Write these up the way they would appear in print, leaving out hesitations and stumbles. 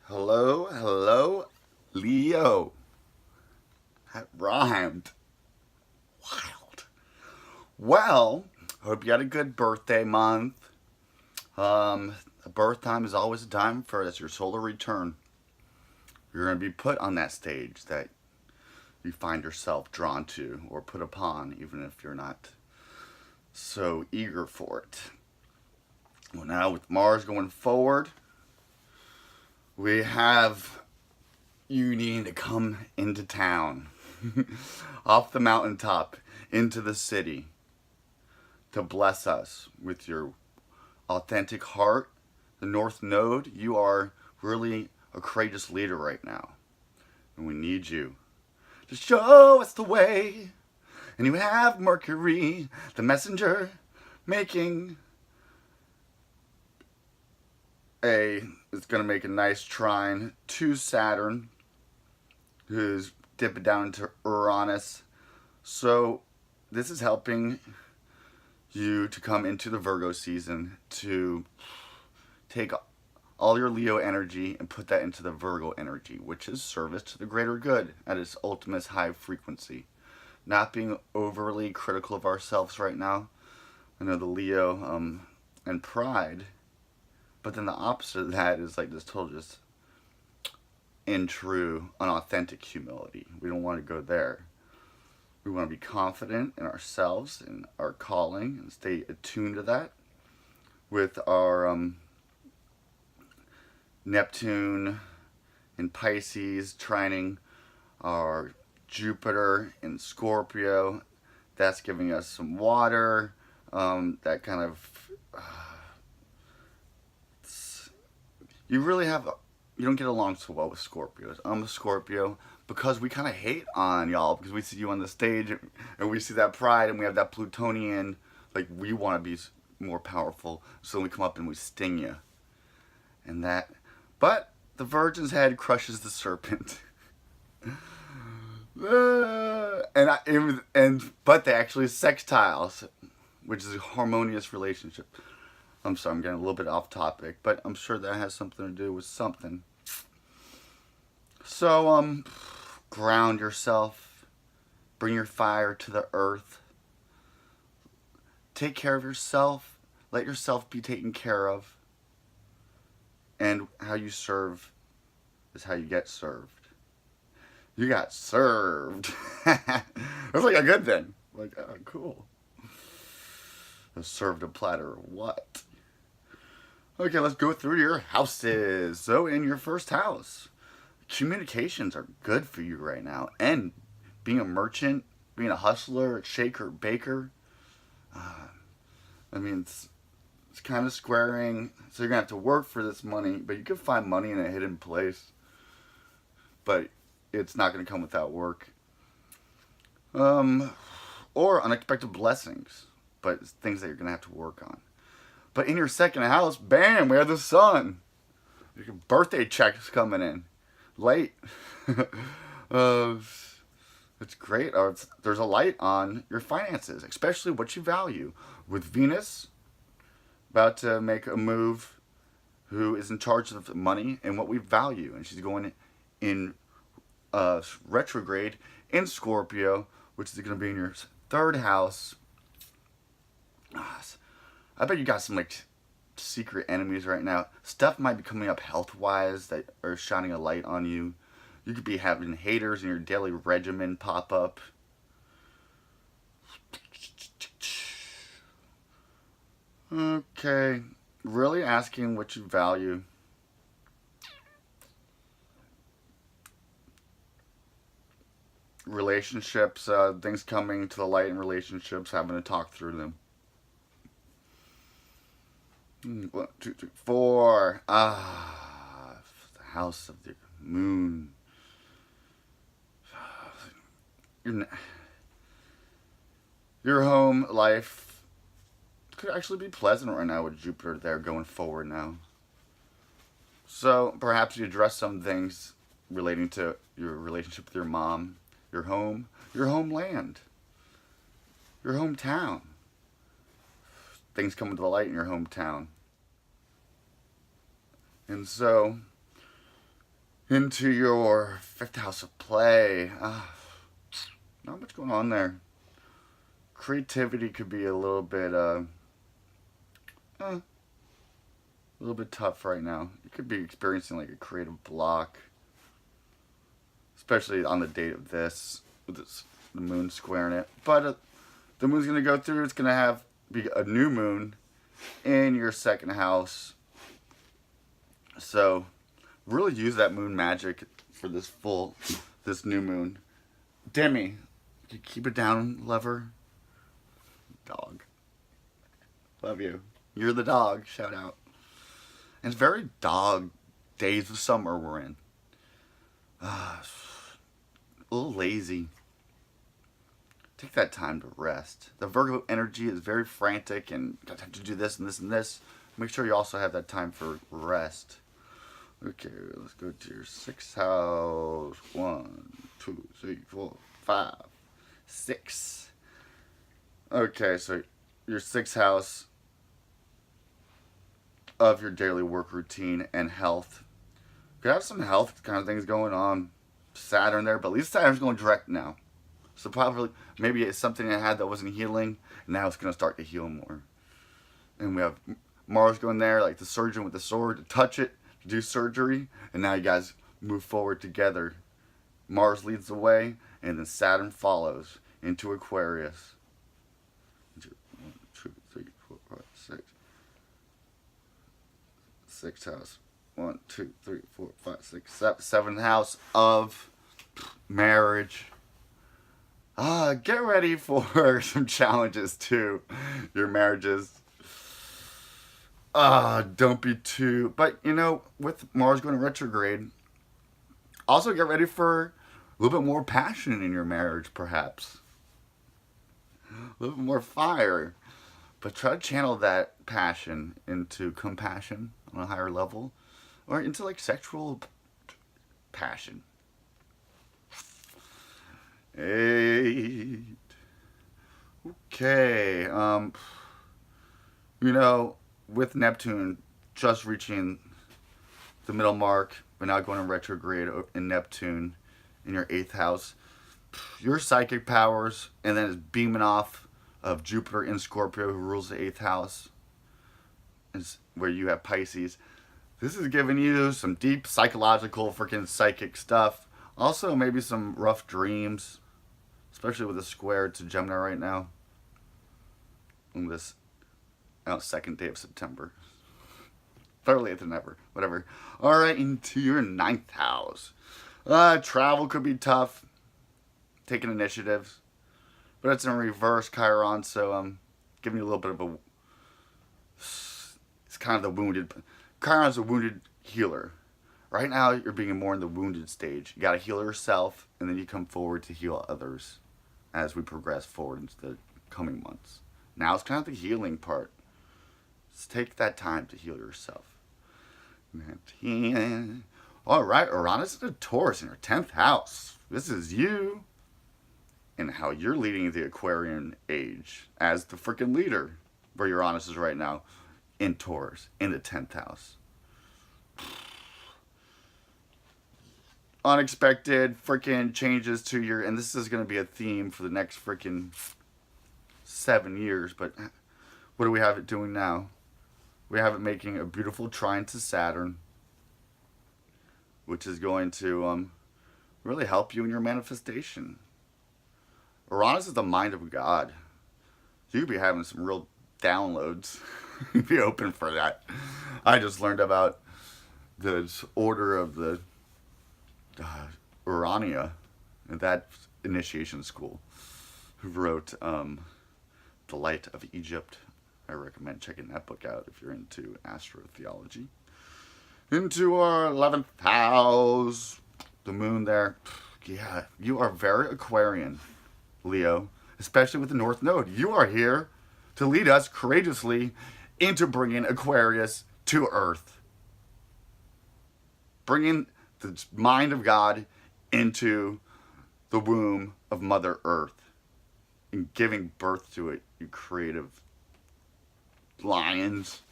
Hello, hello, Leo. That rhymed. Wild. Well, hope you had a good birthday month. A birth time is always a time for that's your solar return. You're going to be put on that stage that you find yourself drawn to or put upon, even if you're not so eager for it. Well, now with Mars going forward, we have you needing to come into town, off the mountaintop, into the city, to bless us with your authentic heart. The North Node, you are really a courageous leader right now. And we need you to show us the way. And you have Mercury, the messenger, making it's going to make a nice trine to Saturn, who's dipping down into Uranus. So this is helping you to come into the Virgo season to take all your Leo energy and put that into the Virgo energy, which is service to the greater good at its ultimate high frequency. Not being overly critical of ourselves right now. I know the Leo and pride, but then the opposite of that is like this total just in true, unauthentic humility. We don't want to go there. We want to be confident in ourselves and our calling and stay attuned to that with our Neptune in Pisces trining our Jupiter in Scorpio. That's giving us some water. That kind of you really have you don't get along so well with Scorpios. I'm a Scorpio because we kind of hate on y'all because we see you on the stage and we see that pride and we have that Plutonian, like we want to be more powerful, so we come up and we sting you and that. But the Virgin's head crushes the serpent. But they actually sextiles, which is a harmonious relationship. I'm sorry, I'm getting a little bit off topic, but I'm sure that has something to do with something. So, ground yourself, bring your fire to the earth, take care of yourself, let yourself be taken care of, and how you serve is how you get served. You got served. That's like a good thing. Like, oh, cool. Served a platter of what? Okay, let's go through your houses. So, in your first house, communications are good for you right now. And being a merchant, being a hustler, shaker, baker, I mean, it's kind of squaring. So, you're going to have to work for this money, but you can find money in a hidden place. But it's not going to come without work. Or unexpected blessings, but it's things that you're going to have to work on. But in your second house, bam, we have the sun. Your birthday check's coming in. Late. It's great. There's a light on your finances, especially what you value. With Venus about to make a move, who is in charge of money and what we value. And she's going in retrograde in Scorpio, which is going to be in your third house. I bet you got some like secret enemies right now. Stuff might be coming up health wise that are shining a light on you. You could be having haters in your daily regimen pop up. Okay, really asking what you value. Relationships, things coming to the light in relationships, having to talk through them. 1, 2, 3, 4. The house of the moon. Your home life could actually be pleasant right now with Jupiter there going forward now. So perhaps you address some things relating to your relationship with your mom, your home, your homeland, your hometown. Things coming to the light in your hometown. And so into your 5th house of play. Not much going on there. Creativity could be a little bit tough right now. You could be experiencing like a creative block, especially on the date of this, with the moon squaring it. But the moon's gonna go through. It's gonna be a new moon in your 2nd house. So really use that moon magic for this new moon. Demi, you keep it down, lover. Dog. Love you. You're the dog. Shout out. And it's very dog days of summer we're in. A little lazy. Take that time to rest. The Virgo energy is very frantic and got time to do this and this and this. Make sure you also have that time for rest. Okay, let's go to your 6th house. 1, 2, 3, 4, 5, 6. Okay, so your 6th house of your daily work routine and health. Could have some health kind of things going on. Saturn there, but at least Saturn's going direct now. So probably, maybe it's something I had that wasn't healing. Now it's going to start to heal more. And we have Mars going there, like the surgeon with the sword, to touch it, to do surgery. And now you guys move forward together. Mars leads the way, and then Saturn follows into Aquarius. 1, 2, 3, 4, 5, 6. 6th house. 1, 2, 3, 4, 5, 6, 7th house of marriage. Get ready for some challenges to your marriages. Don't be too. But with Mars going retrograde, also get ready for a little bit more passion in your marriage, perhaps. A little bit more fire. But try to channel that passion into compassion on a higher level, or into like sexual passion. 8. Okay. With Neptune just reaching the middle mark, but now going in retrograde in Neptune in your 8th house, your psychic powers, and then it's beaming off of Jupiter in Scorpio, who rules the 8th house, where you have Pisces. This is giving you some deep psychological freaking psychic stuff. Also, maybe some rough dreams, especially with a square to Gemini right now. On this 2nd day of September. 30th than ever. Whatever. Alright, into your 9th house. Travel could be tough. Taking initiatives. But it's in reverse Chiron, so giving you a little bit of a... It's kind of the wounded... Chiron's a wounded healer. Right now, you're being more in the wounded stage. You gotta heal yourself, and then you come forward to heal others as we progress forward into the coming months. Now it's kind of the healing part. Just take that time to heal yourself. Alright, Uranus is a Taurus in your 10th house. This is you and how you're leading the Aquarian age as the freaking leader, where Uranus is right now in Taurus in the 10th house. Unexpected freaking changes to your, and this is going to be a theme for the next freaking 7 years, but what do we have it doing now? We have it making a beautiful trine to Saturn, which is going to really help you in your manifestation. Uranus is the mind of God. You could be having some real downloads. Be open for that. I just learned about the order of the Urania, that initiation school, who wrote The Light of Egypt. I recommend checking that book out if you're into astrotheology. Into our 11th house, the moon there. Yeah, you are very Aquarian, Leo, especially with the North Node. You are here to lead us courageously into bringing Aquarius to Earth. Bringing the mind of God into the womb of Mother Earth and giving birth to it, you creative lions.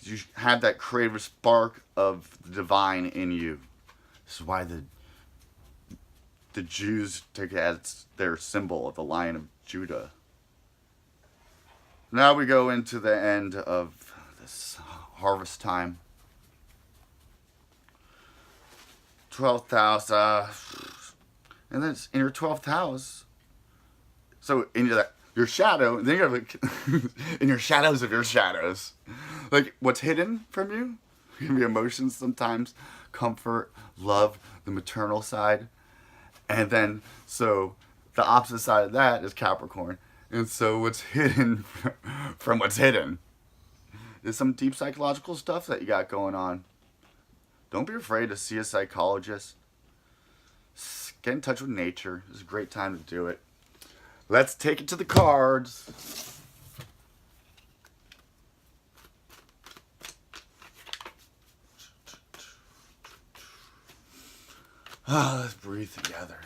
You have that creative spark of the divine in you. This is why the Jews take it as their symbol of the Lion of Judah. Now we go into the end of this harvest time. 12th house, and then it's in your 12th house. So in your shadow, then you have like in your shadows of your shadows, like what's hidden from you can be emotions sometimes, comfort, love, the maternal side, and then so the opposite side of that is Capricorn, and so what's hidden from what's hidden is some deep psychological stuff that you got going on. Don't be afraid to see a psychologist. Get in touch with nature. It's a great time to do it. Let's take it to the cards. Let's breathe together.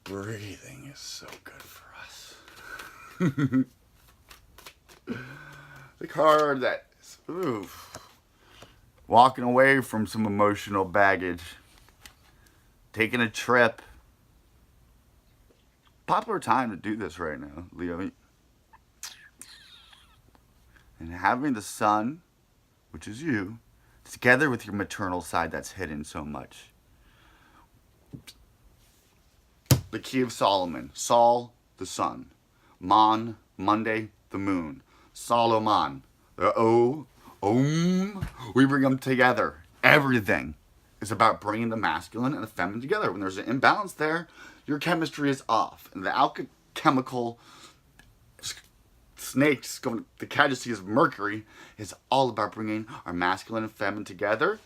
Breathing is so good for us. The card that walking away from some emotional baggage, taking a trip. Popular time to do this right now, Leo. And having the sun, which is you, together with your maternal side that's hidden so much. The key of Solomon. Sol, the sun. Mon, Monday, the moon. Solomon, the O. We bring them together. Everything is about bringing the masculine and the feminine together. When there's an imbalance there, your chemistry is off. And the alchemical snakes, the caduceus of Mercury, is all about bringing our masculine and feminine together.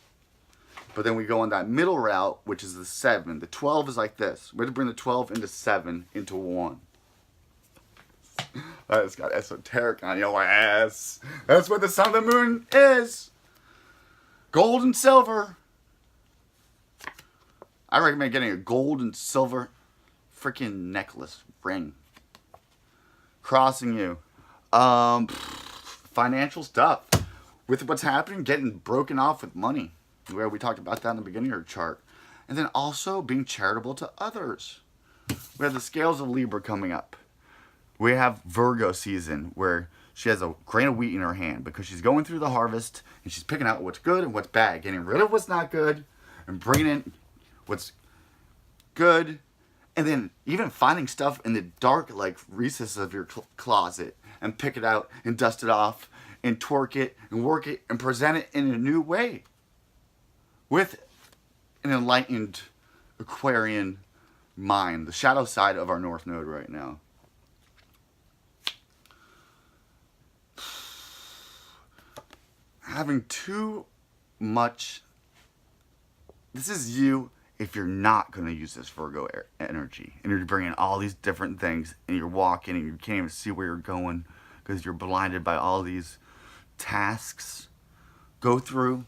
But then we go on that middle route, which is the 7. The 12 is like this. We have to bring the 12 into 7 into 1. It's got esoteric on your ass. That's what the sun and the moon is. Gold and silver. I recommend getting a gold and silver freaking necklace ring. Crossing you. Financial stuff. With what's happening, getting broken off with money. Where we talked about that in the beginning of your chart. And then also being charitable to others. We have the scales of Libra coming up. We have Virgo season where she has a grain of wheat in her hand because she's going through the harvest and she's picking out what's good and what's bad, getting rid of what's not good and bringing in what's good, and then even finding stuff in the dark like recesses of your closet and pick it out and dust it off and twerk it and work it and present it in a new way with an enlightened Aquarian mind, the shadow side of our North Node right now. Having too much. This is you if you're not going to use this Virgo energy. And you're bringing all these different things and you're walking and you can't even see where you're going because you're blinded by all these tasks. Go through,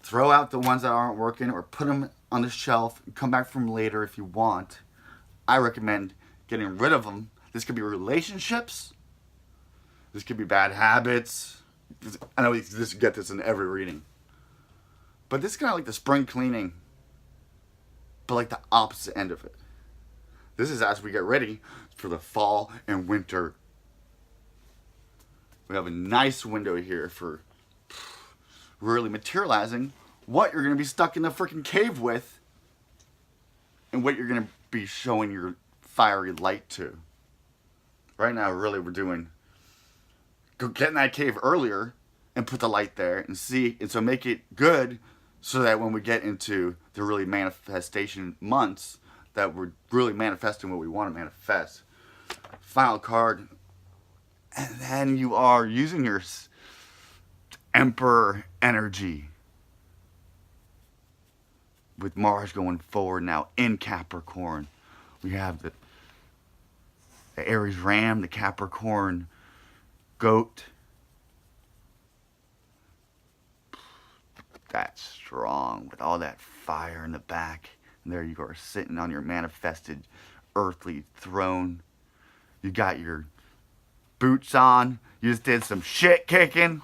throw out the ones that aren't working or put them on the shelf and come back from later if you want. I recommend getting rid of them. This could be relationships. This could be bad habits. I know you get this in every reading. But this is kind of like the spring cleaning. But like the opposite end of it. This is as we get ready for the fall and winter. We have a nice window here for really materializing what you're going to be stuck in the freaking cave with. And what you're going to be showing your fiery light to. Right now, really, we're doing... Go get in that cave earlier and put the light there and see, and so make it good so that when we get into the really manifestation months that we're really manifesting what we want to manifest. Final card. And then you are using your Emperor energy with Mars going forward now in Capricorn. We have the Aries Ram, the Capricorn Goat. That's strong with all that fire in the back. And there you are sitting on your manifested earthly throne. You got your boots on. You just did some shit kicking.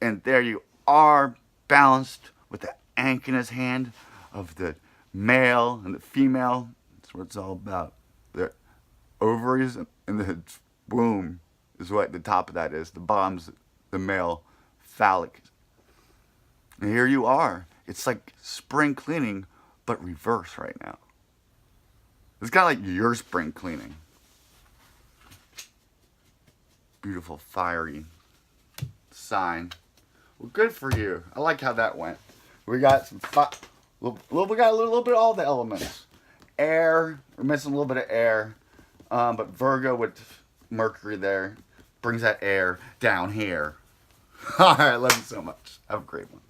And there you are, balanced with the ankh in his hand of the male and the female. That's what it's all about. The ovaries and the womb is what the top of that is. The bottom's the male phallic. And here you are. It's like spring cleaning, but reverse right now. It's kind of like your spring cleaning. Beautiful, fiery sign. Well, good for you. I like how that went. We got some we got a little bit of all the elements. Air. We're missing a little bit of air. But Virgo with Mercury there brings that air down here. All right, love you so much. Have a great one.